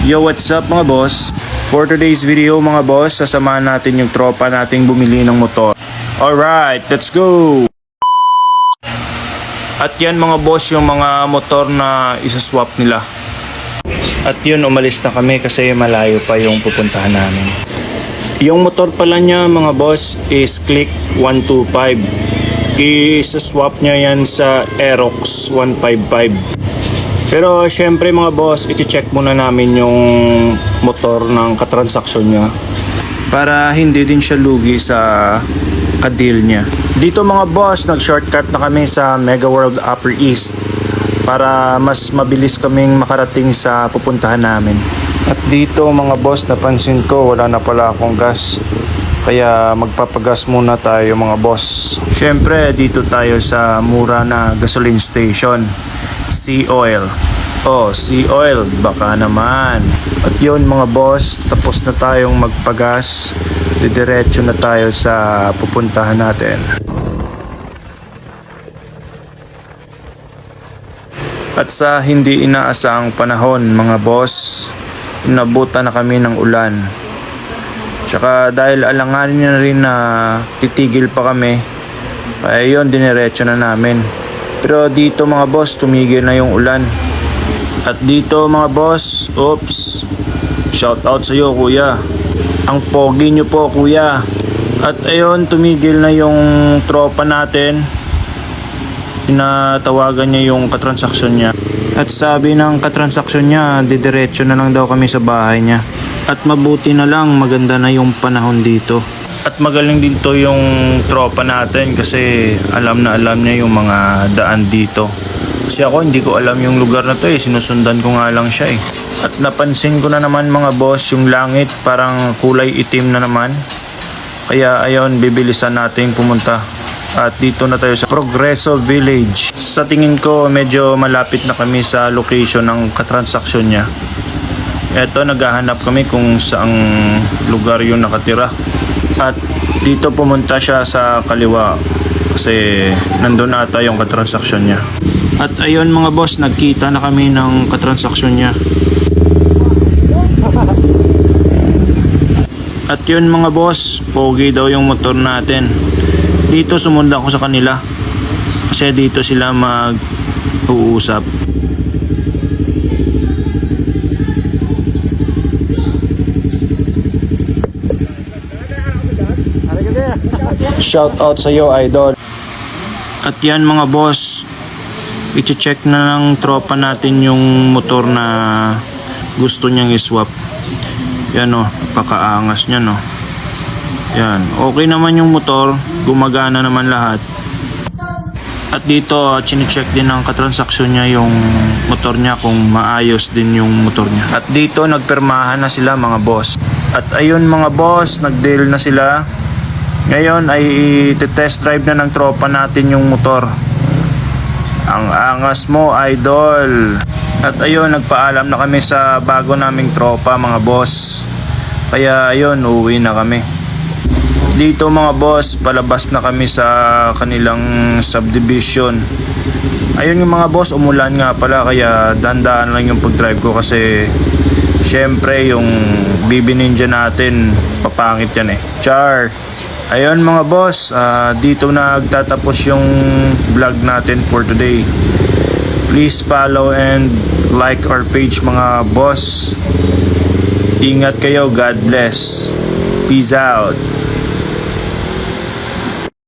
Yo, what's up mga boss? For today's video mga boss, sasamahan natin yung tropa nating bumili ng motor. Alright, let's go! At yan mga boss, yung mga motor na isaswap nila. At yun, umalis na kami kasi malayo pa yung pupuntahan namin. Yung motor pala niya mga boss is Click 125. Isaswap niya yan sa Aerox 155. Pero syempre mga boss, i-check muna namin yung motor ng katransaksyon niya para hindi din siya lugi sa ka-deal niya. Dito mga boss, nag-shortcut na kami sa Mega World Upper East para mas mabilis kaming makarating sa pupuntahan namin. At dito mga boss, napansin ko wala na pala akong gas. Kaya magpapagas muna tayo mga boss. Syempre dito tayo sa mura na gasoline station. Sea Oil. Oh, Sea Oil, baka naman. At yun mga boss, tapos na tayong magpagas. Didiretso na tayo sa pupuntahan natin. At sa hindi inaasahang panahon mga boss, inabutan na kami ng ulan. Tsaka dahil alanganin na rin na titigil pa kami, kaya yun, diniretso na namin. Pero dito mga boss, tumigil na yung ulan. At dito mga boss, oops, shout out sa iyo kuya. Ang pogi nyo po kuya. At ayun, tumigil na yung tropa natin. Pinatawagan niya yung katransaksyon niya. At sabi ng katransaksyon niya, didiretso na lang daw kami sa bahay niya. At mabuti na lang, maganda na yung panahon dito. At magaling din to yung tropa natin kasi alam na alam niya yung mga daan dito. Kasi ako hindi ko alam yung lugar na to eh, sinusundan ko nga lang siya eh. At napansin ko na naman mga boss, yung langit parang kulay itim na naman. Kaya ayun, bibilisan natin pumunta. At dito na tayo sa Progreso Village. Sa tingin ko medyo malapit na kami sa location ng katransaksyon niya. Eto, naghahanap kami kung saang lugar yung nakatira. At dito pumunta siya sa kaliwa kasi nandun ata yung katransaksyon niya. At ayun mga boss, nagkita na kami ng katransaksyon niya. At yun mga boss, pogi daw yung motor natin. Dito sumundan ko sa kanila kasi dito sila mag-uusap. Shout out sa iyo idol. At yan mga boss, i-check na ng tropa natin yung motor na gusto niyang i-swap. Yan o, pakaangas niya no. Yan, okay naman yung motor, gumagana naman lahat. At dito, chine-check din ng katransaksyon niya yung motor niya kung maayos din yung motor niya. At dito, nagpermahan na sila mga boss. At ayun mga boss, nag-deal na sila. Ngayon ay i-test drive na ng tropa natin yung motor. Ang angas mo idol. At ayun, nagpaalam na kami sa bago naming tropa mga boss. Kaya ayun, uuwi na kami. Dito mga boss, palabas na kami sa kanilang subdivision. Ayun yung mga boss, umulan nga pala kaya dahan-dahan lang yung pag-drive ko kasi syempre yung BB Ninja natin papangit yan eh. Char! Ayun mga boss, dito na nagtatapos yung vlog natin for today. Please follow and like our page mga boss. Ingat kayo, God bless. Peace out.